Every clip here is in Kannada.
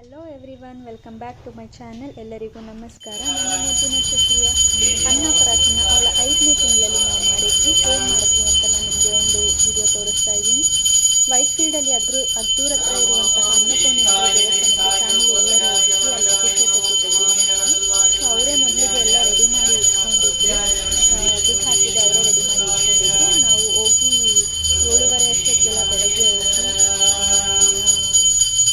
Hello everyone, welcome back to my channel. ಎಲ್ಲರಿಗೂ ನಮಸ್ಕಾರ. ನನ್ನ ಮುದ್ದಿನ ಚುಕ್ಕಿಯ ಅನ್ನಪ್ರಾಶನ ಅವಳ 5ನೇ ತಿಂಗಳಲ್ಲಿ ನಾವು ಮಾಡಿದ್ವಿ. ಹೇಗೆ ಮಾಡಿದ್ವಿ ಅಂತ ನಾನು ನಿಮಗೆ ಒಂದು ವಿಡಿಯೋ ತೋರಿಸ್ತಾ ಇದ್ದೀನಿ. ವೈಟ್ಫೀಲ್ಡಲ್ಲಿ ಅದ್ದೂರ ಹತ್ರ ಇರುವಂತಹ ಅನ್ನಪೂರ್ಣೇಶ್ವರಿ ದೇವಸ್ಥಾನಕ್ಕೆ ಫ್ಯಾಮಿಲಿ ಎಲ್ಲರೂ ಹೋಗಿದ್ವಿ. ಅಲ್ಲಿ ಅಭಿಷೇಕಕ್ಕೆ ಬಂದಿದ್ವಿ. ಅವರೇ ಮೊದಲಿಗೆ ಎಲ್ಲ ರೆಡಿ ಮಾಡಿ ಇಟ್ಕೊಂಡಿದ್ರು, ದುಡ್ಡು ಹಾಕಿದ್ದು ಅವರೇ ರೆಡಿ ಮಾಡಿ ಇಟ್ಕೊಂಡಿದ್ರು. ನಾವು ಹೋಗಿ 7:30 ಅಷ್ಟೊತ್ತಿಗೆಲ್ಲ ಬೆಳಗ್ಗೆ ಹೋಗಿ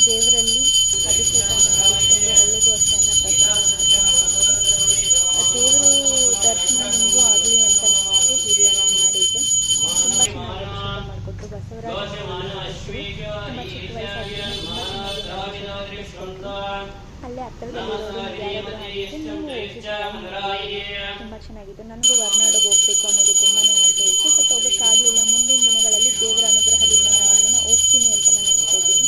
ದೇವರಲ್ಲಿ ಅಭಿಷೇಕವನ್ನು ಮಾಡಿಕೊಂಡು ಅವಳಿಗೂ ಅಷ್ಟೇ ಅನ್ನಪ್ರಾಶನ ದೇವರು ದರ್ಶನ ನಿಮಗೂ ಆಗಲಿ ಅಂತ ನಾನು ವಿಡಿಯೋನ ಮಾಡಿದ್ದೆ. ತುಂಬ ಚೆನ್ನಾಗಿ ಅಭಿಷೇಕ ಮಾಡಿಕೊಟ್ರು. ಬಸವರಾಜ ತುಂಬ ಚಿಕ್ಕ ವಯಸ್ಸಾಗಿ ಅಲ್ಲೇ ಹತ್ತಿರದಲ್ಲಿರೋರು ತುಂಬ ಚೆನ್ನಾಗಿತ್ತು. ನನಗೂ ಹೊರನಾಡಿಗೆ ಹೋಗ್ಬೇಕು ಅನ್ನೋದು ತುಂಬಾ ಆಸೆ ಇತ್ತು, ಬಟ್ ಹೋಗೋಕ್ಕಾಗಲಿಲ್ಲ. ಮುಂದಿನ ದಿನಗಳಲ್ಲಿ ದೇವರ ಅನುಗ್ರಹದಿಂದ ನಾನು ಹೋಗ್ತೀನಿ ಅಂತ ನಾನು ಅನ್ಕೋತೀನಿ.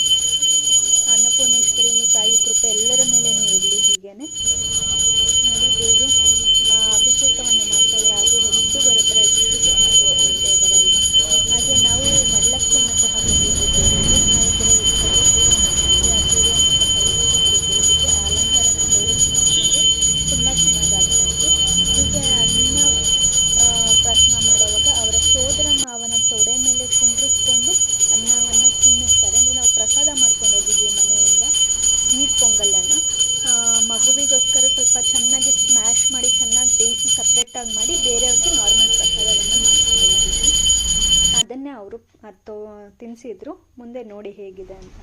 ಅನ್ನಪೂರ್ಣೇಶ್ವರಿ ತಾಯಿ ಕೃಪೆ ಎಲ್ಲರ ಮೇಲೇನೂ ಇರಲಿ. ಹೀಗೇನೆ ನೋಡಿ, ದೇವರು ಅಭಿಷೇಕವನ್ನು ಮಾಡ್ತಾರೆ. ಹಾಗೆ ಹೆಚ್ಚು ಬರೋತರ ಎಷ್ಟು ಚೆನ್ನಾಗಿ ಕಾಣ್ತಾ ಇದ್ದಾರಲ್ವ. ಹಾಗೆ ನಾವು ಮಡ್ಲಕ್ಕಿಯನ್ನು ಸಹ ಬಂದಿದ್ದೇವೆ. ನಾವು ಕೂಡ ಇದಕ್ಕೆ ಅಲಂಕಾರ ತುಂಬ ಚೆನ್ನಾಗಿ ಆಗ್ತಾಯಿತ್ತು. ಹೀಗೆ ಅನ್ನ ಪ್ರಾಶನ ಮಾಡುವಾಗ ಅವರ ಸೋದರ ಮಾವನ ತೊಡೆ ಮೇಲೆ ಕುಂಡ್ರಿಸ್ಕೊಂಡು ಅನ್ನವನ್ನು ತಿನ್ನಿಸ್ತಾರೆ. ಅಂದರೆ ನಾವು ಪ್ರಸಾದ ಮಾಡ್ಕೊಂಡು ಹೋಗಿದ್ವಿ ಮನೆಯಿಂದ, ಸ್ವೀಟ್ ಪೊಂಗಲನ್ನು. ಮಗುವಿಗೋಸ್ಕರ ಸ್ವಲ್ಪ ಚೆನ್ನಾಗಿ ಸ್ಮ್ಯಾಶ್ ಮಾಡಿ ಚೆನ್ನಾಗಿ ಬೇಯಿಸಿ ಸಪ್ರೇಟಾಗಿ ಮಾಡಿ ಬೇರೆಯವ್ರಿಗೆ ನಾರ್ಮಲ್ ಪ್ರಸಾದವನ್ನು ಮಾಡ್ಕೊಂಡು ಹೋಗಿದ್ವಿ. ಅದನ್ನೇ ಅವರು ತಿನ್ನಿಸಿದ್ರು. ಮುಂದೆ ನೋಡಿ ಹೇಗಿದೆ ಅಂತ.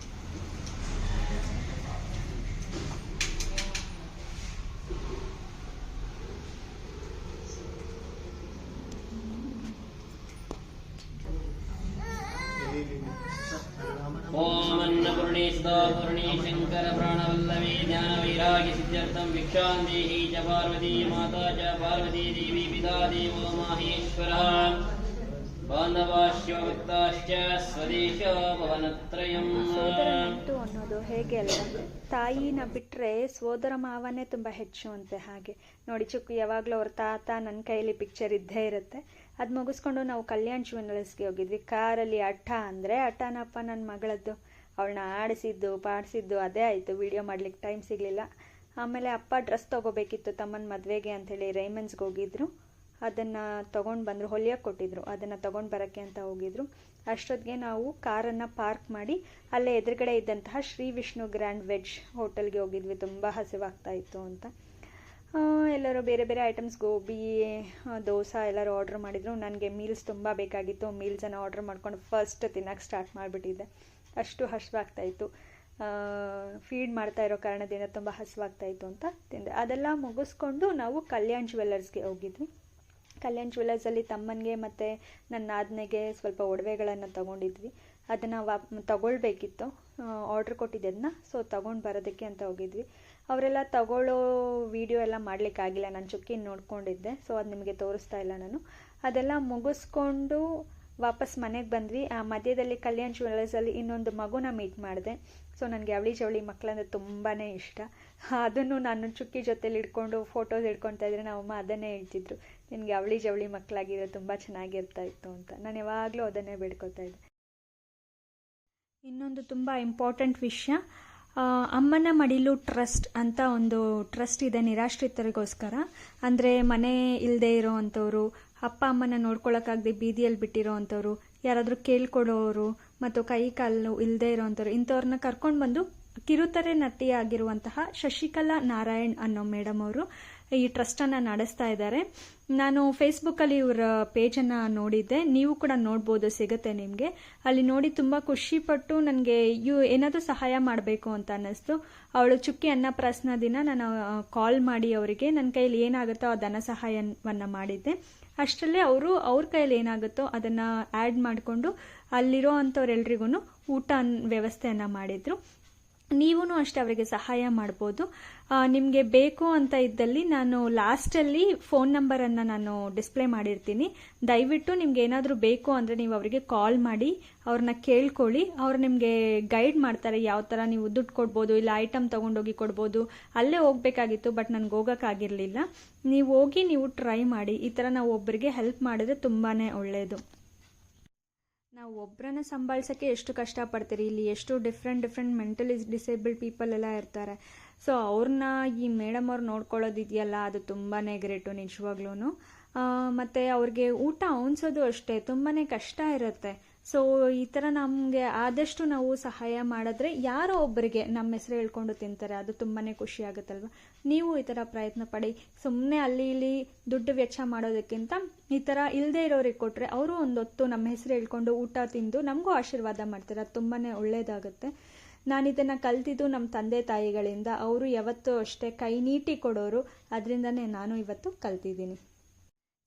ಓಂ ಅನ್ನಪೂರ್ಣೇಶ್ವರ ಪೂರ್ಣೇ ಶಂಕರ ಪ್ರಾಣವಲ್ಲವೇ ಜ್ಞಾನ ವೈರಾಗ್ಯ ಸಿದ್ಧಾರ್ಥಂ ಭಿಕ್ಷಾಂ ದೇಹಿ ಚ ಪಾರ್ವತಿ ಮಾತಾ ಚ ಪಾರ್ವತಿ ದೇವಿ ಪಿತಾ ದೇವೋ ಮಹೇಶ್ವರ ಬಾಂಧವಾಶ್ಚ ಭಕ್ತಾಶ್ಚ ಸ್ವದೇಶ ಭವನತ್ರಯಂ. ಸೋದರ ನಂಟು ಅನ್ನೋದು ಹೇಗೆ ಅಲ್ವಾ, ತಾಯಿನ ಬಿಟ್ಟರೆ ಸೋದರ ಮಾವನೇ ತುಂಬ ಹೆಚ್ಚು ಅಂತೆ. ಹಾಗೆ ನೋಡಿ, ಚುಕ್ಕು ಯಾವಾಗಲೂ ಅವ್ರ ತಾತ ನನ್ನ ಕೈಯಲ್ಲಿ ಪಿಕ್ಚರ್ ಇದ್ದೇ ಇರುತ್ತೆ. ಅದು ಮುಗಿಸ್ಕೊಂಡು ನಾವು ಕಲ್ಯಾಣ್ ಜ್ಯುವೆಲ್ಲರ್ಸ್ಗೆ ಹೋಗಿದ್ವಿ. ಕಾರಲ್ಲಿ ಹಠನಪ್ಪ ನನ್ನ ಮಗಳದ್ದು. ಅವಳನ್ನ ಆಡಿಸಿದ್ದು ಪಾಡಿಸಿದ್ದು ಅದೇ ಆಯಿತು. ವಿಡಿಯೋ ಮಾಡ್ಲಿಕ್ಕೆ ಟೈಮ್ ಸಿಗಲಿಲ್ಲ. ಆಮೇಲೆ ಅಪ್ಪ ಡ್ರೆಸ್ ತೊಗೋಬೇಕಿತ್ತು ತಮ್ಮನ ಮದುವೆಗೆ ಅಂಥೇಳಿ ರೈಮನ್ಸ್ಗೆ ಹೋಗಿದ್ರು. ಅದನ್ನು ತೊಗೊಂಡು ಬಂದರು, ಹೊಲಿಯೋಕ್ಕೆ ಕೊಟ್ಟಿದ್ರು. ಅದನ್ನು ತೊಗೊಂಡು ಬರೋಕ್ಕೆ ಅಂತ ಹೋಗಿದ್ರು. ಅಷ್ಟೊತ್ತಿಗೆ ನಾವು ಕಾರನ್ನು ಪಾರ್ಕ್ ಮಾಡಿ ಅಲ್ಲೇ ಎದುರುಗಡೆ ಇದ್ದಂತಹ ಶ್ರೀ ವಿಷ್ಣು ಗ್ರ್ಯಾಂಡ್ ವೆಜ್ ಹೋಟೆಲ್ಗೆ ಹೋಗಿದ್ವಿ. ತುಂಬ ಹಸಿವಾಗ್ತಾ ಇತ್ತು ಅಂತ ಎಲ್ಲರೂ ಬೇರೆ ಬೇರೆ ಐಟಮ್ಸ್, ಗೋಬಿ, ದೋಸೆ ಎಲ್ಲರೂ ಆರ್ಡ್ರ್ ಮಾಡಿದರು. ನನಗೆ ಮೀಲ್ಸ್ ತುಂಬ ಬೇಕಾಗಿತ್ತು. ಮೀಲ್ಸನ್ನು ಆರ್ಡ್ರ್ ಮಾಡ್ಕೊಂಡು ಫಸ್ಟ್ ತಿನ್ನೋಕ್ಕೆ ಸ್ಟಾರ್ಟ್ ಮಾಡಿಬಿಟ್ಟಿದ್ದೆ. ಅಷ್ಟು ಹಸಿವಾಗ್ತಾಯಿತ್ತು. ಫೀಡ್ ಮಾಡ್ತಾ ಇರೋ ಕಾರಣದಿಂದ ತುಂಬ ಹಸಿವಾಗ್ತಾಯಿತ್ತು ಅಂತ ತಿಂದೆ. ಅದೆಲ್ಲ ಮುಗಿಸ್ಕೊಂಡು ನಾವು ಕಲ್ಯಾಣ್ ಜ್ಯುವೆಲ್ಲರ್ಸ್ಗೆ ಹೋಗಿದ್ವಿ. ಕಲ್ಯಾಣ್ ಜ್ಯುವೆಲ್ಲರ್ಸಲ್ಲಿ ತಮ್ಮನಿಗೆ ಮತ್ತು ನನ್ನ ನಾದನೆಗೆ ಸ್ವಲ್ಪ ಒಡವೆಗಳನ್ನು ತೊಗೊಂಡಿದ್ವಿ. ಅದನ್ನು ತಗೊಳ್ಬೇಕಿತ್ತು, ಆರ್ಡ್ರ್ ಕೊಟ್ಟಿದ್ದೆದನ್ನ. ಸೊ ತೊಗೊಂಡು ಬರೋದಕ್ಕೆ ಅಂತ ಹೋಗಿದ್ವಿ. ಅವರೆಲ್ಲ ತಗೊಳ್ಳೋ ವಿಡಿಯೋ ಎಲ್ಲ ಮಾಡಲಿಕ್ಕಾಗಿಲ್ಲ. ನಾನು ಚುಕ್ಕಿನ ನೋಡ್ಕೊಂಡಿದ್ದೆ, ಸೊ ಅದು ನಿಮಗೆ ತೋರಿಸ್ತಾ ಇಲ್ಲ ನಾನು. ಅದೆಲ್ಲ ಮುಗಿಸ್ಕೊಂಡು ವಾಪಸ್ ಮನೆಗೆ ಬಂದ್ವಿ. ಆ ಮಧ್ಯದಲ್ಲಿ ಕಲ್ಯಾಣ್ ಜ್ಯುವೆಲ್ಲರ್ಸಲ್ಲಿ ಇನ್ನೊಂದು ಮಗುನ ಮೀಟ್ ಮಾಡಿದೆ. ಸೊ ನನಗೆ ಅವಳಿ ಜವಳಿ ಮಕ್ಕಳಂದರೆ ತುಂಬಾ ಇಷ್ಟ. ಅದನ್ನು ನಾನು ಚುಕ್ಕಿ ಜೊತೆಲಿ ಹಿಡ್ಕೊಂಡು ಫೋಟೋಸ್ ಹಿಡ್ಕೊತಾ ಇದ್ರೆ ನಮ್ಮಮ್ಮ ಅದನ್ನೇ ಹೇಳ್ತಿದ್ರು, ನಿನಗೆ ಅವಳಿ ಜವಳಿ ಮಕ್ಕಳಾಗಿರೋ ತುಂಬ ಚೆನ್ನಾಗಿರ್ತಾ ಇತ್ತು ಅಂತ. ನಾನು ಯಾವಾಗಲೂ ಅದನ್ನೇ ಬೇಡ್ಕೊತಾ ಇದ್ದೆ. ಇನ್ನೊಂದು ತುಂಬ ಇಂಪಾರ್ಟೆಂಟ್ ವಿಷಯ, ಅಮ್ಮನ ಮಡಿಲು ಟ್ರಸ್ಟ್ ಅಂತ ಒಂದು ಟ್ರಸ್ಟ್ ಇದೆ ನಿರಾಶ್ರಿತರಿಗೋಸ್ಕರ. ಅಂದರೆ ಮನೆ ಇಲ್ಲದೆ ಇರೋ ಅಂಥವ್ರು, ಅಪ್ಪ ಅಮ್ಮನ ನೋಡ್ಕೊಳ್ಳೋಕ್ಕಾಗದೆ ಬೀದಿಯಲ್ಲಿ ಬಿಟ್ಟಿರೋ ಅಂಥವ್ರು, ಯಾರಾದರೂ ಕೇಳ್ಕೊಡೋರು ಮತ್ತು ಕೈ ಕಾಲು ಇಲ್ಲದೆ ಇರೋ ಅಂಥವ್ರು, ಇಂಥವ್ರನ್ನ ಕರ್ಕೊಂಡು ಬಂದು ಕಿರುತೆರೆ ನಟಿಯಾಗಿರುವಂತಹ ಶಶಿಕಲಾ ನಾರಾಯಣ್ ಅನ್ನೋ ಮೇಡಮ್ ಅವರು ಈ ಟ್ರಸ್ಟನ್ನು ನಡೆಸ್ತಾ ಇದ್ದಾರೆ. ನಾನು ಫೇಸ್ಬುಕ್ಕಲ್ಲಿ ಇವರ ಪೇಜನ್ನು ನೋಡಿದ್ದೆ, ನೀವು ಕೂಡ ನೋಡ್ಬೋದು, ಸಿಗುತ್ತೆ ನಿಮಗೆ. ಅಲ್ಲಿ ನೋಡಿ ತುಂಬ ಖುಷಿಪಟ್ಟು ನನಗೆ ಏನಾದರೂ ಸಹಾಯ ಮಾಡಬೇಕು ಅಂತ ಅನ್ನಿಸ್ತು. ಅವಳು ಚುಕ್ಕಿ ಅನ್ನಪ್ರಾಶನ ದಿನ ನಾನು ಕಾಲ್ ಮಾಡಿ ಅವರಿಗೆ ನನ್ನ ಕೈಯಲ್ಲಿ ಏನಾಗುತ್ತೋ ಆ ಧನ ಸಹಾಯವನ್ನು ಮಾಡಿದ್ದೆ. ಅಷ್ಟರಲ್ಲೇ ಅವರು ಅವ್ರ ಕೈಯಲ್ಲಿ ಏನಾಗುತ್ತೋ ಅದನ್ನು ಆ್ಯಡ್ ಮಾಡಿಕೊಂಡು ಅಲ್ಲಿರೋ ಅಂಥವ್ರೆಲ್ರಿಗೂ ಊಟ ವ್ಯವಸ್ಥೆಯನ್ನು ಮಾಡಿದರು. ನೀವೂ ಅಷ್ಟೇ ಅವರಿಗೆ ಸಹಾಯ ಮಾಡ್ಬೋದು. ನಿಮಗೆ ಬೇಕು ಅಂತ ಇದ್ದಲ್ಲಿ ನಾನು ಲಾಸ್ಟಲ್ಲಿ ಫೋನ್ ನಂಬರನ್ನು ನಾನು ಡಿಸ್ಪ್ಲೇ ಮಾಡಿರ್ತೀನಿ. ದಯವಿಟ್ಟು ನಿಮ್ಗೆ ಏನಾದರೂ ಬೇಕು ಅಂದರೆ ನೀವು ಅವರಿಗೆ ಕಾಲ್ ಮಾಡಿ ಅವ್ರನ್ನ ಕೇಳ್ಕೊಳ್ಳಿ. ಅವ್ರು ನಿಮಗೆ ಗೈಡ್ ಮಾಡ್ತಾರೆ ಯಾವ ಥರ ನೀವು ದುಡ್ಡು ಕೊಡ್ಬೋದು, ಇಲ್ಲ ಐಟಮ್ ತೊಗೊಂಡೋಗಿ ಕೊಡ್ಬೋದು. ಅಲ್ಲೇ ಹೋಗಬೇಕಾಗಿತ್ತು, ಬಟ್ ನನಗೆ ಹೋಗೋಕ್ಕಾಗಿರಲಿಲ್ಲ. ನೀವು ಹೋಗಿ ನೀವು ಟ್ರೈ ಮಾಡಿ. ಈ ಥರ ನಾವು ಒಬ್ಬರಿಗೆ ಹೆಲ್ಪ್ ಮಾಡಿದ್ರೆ ತುಂಬಾ ಒಳ್ಳೆಯದು. ನಾವು ಒಬ್ಬರನ್ನ ಸಂಭಾಳಿಸೋಕ್ಕೆ ಎಷ್ಟು ಕಷ್ಟಪಡ್ತೀರಿ, ಇಲ್ಲಿ ಎಷ್ಟು ಡಿಫ್ರೆಂಟ್ ಮೆಂಟಲಿ ಡಿಸೇಬಲ್ಡ್ ಪೀಪಲ್ ಎಲ್ಲ ಇರ್ತಾರೆ. ಸೊ ಅವ್ರನ್ನ ಈ ಮೇಡಮ್ ಅವ್ರು ನೋಡ್ಕೊಳ್ಳೋದಿದೆಯಲ್ಲ, ಅದು ತುಂಬಾ ಗ್ರೇಟು ನಿಜವಾಗ್ಲೂ. ಮತ್ತು ಅವ್ರಿಗೆ ಊಟ ಉಣ್ಸೋದು ಅಷ್ಟೇ ತುಂಬಾ ಕಷ್ಟ ಇರುತ್ತೆ. ಸೊ ಈ ಥರ ನಮಗೆ ಆದಷ್ಟು ನಾವು ಸಹಾಯ ಮಾಡಿದ್ರೆ ಯಾರೋ ಒಬ್ಬರಿಗೆ ನಮ್ಮ ಹೆಸರು ಹೇಳ್ಕೊಂಡು ತಿಂತಾರೆ, ಅದು ತುಂಬಾ ಖುಷಿ ಆಗುತ್ತಲ್ವ. ನೀವು ಈ ಥರ ಪ್ರಯತ್ನ ಪಡಿ. ಸುಮ್ಮನೆ ಅಲ್ಲಿ ಇಲ್ಲಿ ದುಡ್ಡು ವೆಚ್ಚ ಮಾಡೋದಕ್ಕಿಂತ ಈ ಥರ ಇಲ್ಲದೆ ಇರೋರಿಗೆ ಕೊಟ್ಟರೆ ಅವರು ಒಂದೊತ್ತು ನಮ್ಮ ಹೆಸರು ಹೇಳ್ಕೊಂಡು ಊಟ ತಿಂದು ನಮಗೂ ಆಶೀರ್ವಾದ ಮಾಡ್ತಾರೆ. ಅದು ತುಂಬಾ ಒಳ್ಳೆಯದಾಗುತ್ತೆ. ನಾನು ಇದನ್ನು ಕಲ್ತಿದ್ದು ನಮ್ಮ ತಂದೆ ತಾಯಿಗಳಿಂದ. ಅವರು ಯಾವತ್ತೂ ಅಷ್ಟೇ ಕೈ ನೀಟಿ ಕೊಡೋರು, ಅದರಿಂದನೇ ನಾನು ಇವತ್ತು ಕಲ್ತಿದ್ದೀನಿ.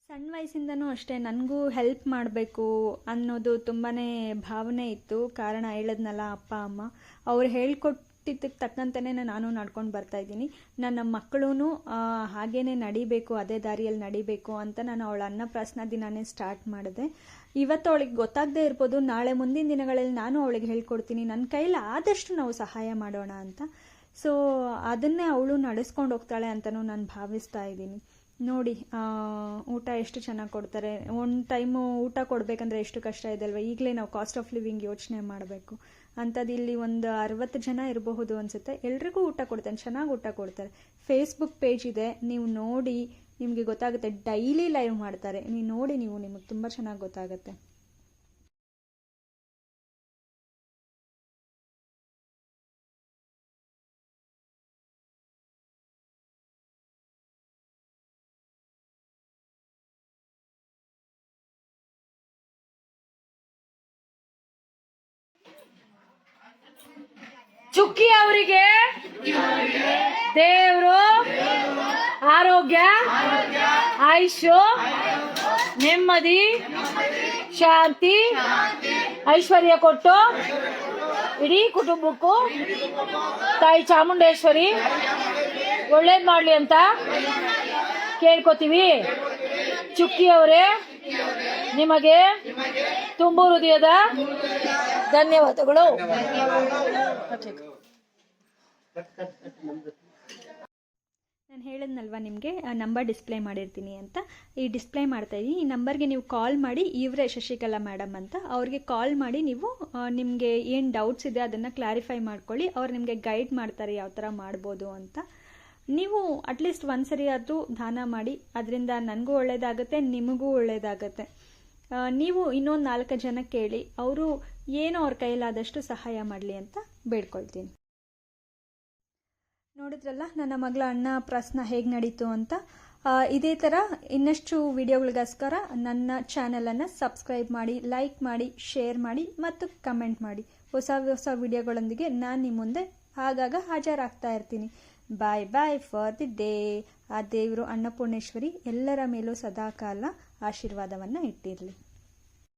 ಸಣ್ಣ ವಯಸ್ಸಿಂದನೂ ಅಷ್ಟೇ ನನಗೂ ಹೆಲ್ಪ್ ಮಾಡಬೇಕು ಅನ್ನೋದು ತುಂಬಾ ಭಾವನೆ ಇತ್ತು. ಕಾರಣ ಹೇಳಿದ್ನಲ್ಲ, ಅಪ್ಪ ಅಮ್ಮ ಅವ್ರು ಹೇಳ್ಕೊಟ್ಟಿದ್ದಕ್ಕೆ ತಕ್ಕಂತೆಯೇ ನಾನು ನಡ್ಕೊಂಡು ಬರ್ತಾಯಿದ್ದೀನಿ. ನನ್ನ ಮಕ್ಕಳೂ ಹಾಗೇ ನಡಿಬೇಕು, ಅದೇ ದಾರಿಯಲ್ಲಿ ನಡಿಬೇಕು ಅಂತ ನಾನು ಅವಳ ಅನ್ನಪ್ರಾಸನ ದಿನಾನೇ ಸ್ಟಾರ್ಟ್ ಮಾಡಿದೆ. ಇವತ್ತು ಅವಳಿಗೆ ಗೊತ್ತಾಗದೇ ಇರ್ಬೋದು, ನಾಳೆ ಮುಂದಿನ ದಿನಗಳಲ್ಲಿ ನಾನು ಅವಳಿಗೆ ಹೇಳ್ಕೊಡ್ತೀನಿ. ನನ್ನ ಕೈಲಿ ಆದಷ್ಟು ನಾವು ಸಹಾಯ ಮಾಡೋಣ ಅಂತ. ಸೊ ಅದನ್ನೇ ಅವಳು ನಡೆಸ್ಕೊಂಡು ಹೋಗ್ತಾಳೆ ಅಂತಲೂ ನಾನು ಭಾವಿಸ್ತಾ ಇದ್ದೀನಿ. ನೋಡಿ ಊಟ ಎಷ್ಟು ಚೆನ್ನಾಗಿ ಕೊಡ್ತಾರೆ. ಒಂದು ಟೈಮು ಊಟ ಕೊಡಬೇಕಂದ್ರೆ ಎಷ್ಟು ಕಷ್ಟ ಇದೆ ಅಲ್ವ. ಈಗಲೇ ನಾವು ಕಾಸ್ಟ್ ಆಫ್ ಲಿವಿಂಗ್ ಯೋಚನೆ ಮಾಡಬೇಕು. ಅಂಥದ್ದು ಇಲ್ಲಿ ಒಂದು 60 ಜನ ಇರಬಹುದು ಅನಿಸುತ್ತೆ. ಎಲ್ರಿಗೂ ಊಟ ಕೊಡ್ತಾರೆ, ಚೆನ್ನಾಗಿ ಊಟ ಕೊಡ್ತಾರೆ. ಫೇಸ್ಬುಕ್ ಪೇಜ್ ಇದೆ, ನೀವು ನೋಡಿ, ನಿಮಗೆ ಗೊತ್ತಾಗುತ್ತೆ. ಡೈಲಿ ಲೈವ್ ಮಾಡ್ತಾರೆ, ನೀವು ನೋಡಿ, ನಿಮಗೆ ತುಂಬ ಚೆನ್ನಾಗಿ ಗೊತ್ತಾಗುತ್ತೆ. ಚುಕ್ಕಿ ಅವರಿಗೆ ದೇವರು ಆರೋಗ್ಯ, ಆಯುಷ್ಯ, ನೆಮ್ಮದಿ, ಶಾಂತಿ, ಐಶ್ವರ್ಯ ಕೊಟ್ಟು ಇಡೀ ಕುಟುಂಬಕ್ಕೂ ತಾಯಿ ಚಾಮುಂಡೇಶ್ವರಿ ಒಳ್ಳೇದ್ ಮಾಡ್ಲಿ ಅಂತ ಕೇಳ್ಕೊತೀವಿ. ಚುಕ್ಕಿ ಅವರೇ, ನಿಮಗೆ ತುಂಬು ಹೃದಯದ ಧನ್ಯವಾದಗಳು. ನಾನು ಹೇಳಿದ್ನಲ್ವ ನಿಮಗೆ ನಂಬರ್ ಡಿಸ್ಪ್ಲೇ ಮಾಡಿರ್ತೀನಿ ಅಂತ. ಈ ಡಿಸ್ಪ್ಲೇ ಮಾಡ್ತಾ ಇದ್ದೀನಿ, ಈ ನಂಬರ್ಗೆ ನೀವು ಕಾಲ್ ಮಾಡಿ. ಇವರೇ ಶಶಿಕಲಾ ಮೇಡಮ್ ಅಂತ, ಅವ್ರಿಗೆ ಕಾಲ್ ಮಾಡಿ ನೀವು ನಿಮಗೆ ಏನು ಡೌಟ್ಸ್ ಇದೆ ಅದನ್ನು ಕ್ಲಾರಿಫೈ ಮಾಡ್ಕೊಳ್ಳಿ. ಅವ್ರು ನಿಮಗೆ ಗೈಡ್ ಮಾಡ್ತಾರೆ ಯಾವ ಥರ ಮಾಡ್ಬೋದು ಅಂತ. ನೀವು ಅಟ್ಲೀಸ್ಟ್ ಒಂದ್ಸರಿ ಆದರೂ ದಾನ ಮಾಡಿ, ಅದರಿಂದ ನನಗೂ ಒಳ್ಳೆಯದಾಗುತ್ತೆ, ನಿಮಗೂ ಒಳ್ಳೆಯದಾಗುತ್ತೆ. ನೀವು ಇನ್ನೊಂದು 4 ಜನ ಕೇಳಿ, ಅವರು ಏನೋ ಅವ್ರ ಕೈಲಾದಷ್ಟು ಸಹಾಯ ಮಾಡಲಿ ಅಂತ ಬೇಡ್ಕೊಳ್ತೀನಿ. ನೋಡಿದ್ರಲ್ಲ ನನ್ನ ಮಗಳ ಅನ್ನಪ್ರಾಸನ ಹೇಗೆ ನಡೀತು ಅಂತ. ಇದೇ ಥರ ಇನ್ನಷ್ಟು ವಿಡಿಯೋಗಳಿಗೋಸ್ಕರ ನನ್ನ ಚಾನಲನ್ನು ಸಬ್ಸ್ಕ್ರೈಬ್ ಮಾಡಿ, ಲೈಕ್ ಮಾಡಿ, ಶೇರ್ ಮಾಡಿ ಮತ್ತು ಕಮೆಂಟ್ ಮಾಡಿ. ಹೊಸ ವಿಡಿಯೋಗಳೊಂದಿಗೆ ನಾನು ನಿಮ್ಮ ಮುಂದೆ ಆಗಾಗ ಹಾಜರಾಗ್ತಾ ಇರ್ತೀನಿ. ಬಾಯ್ ಫಾರ್ ದಿ ಡೇ. ಆ ದೇವರು ಅನ್ನಪೂರ್ಣೇಶ್ವರಿ ಎಲ್ಲರ ಮೇಲೂ ಸದಾಕಾಲ ಆಶೀರ್ವಾದವನ್ನು ಇಟ್ಟಿರಲಿ.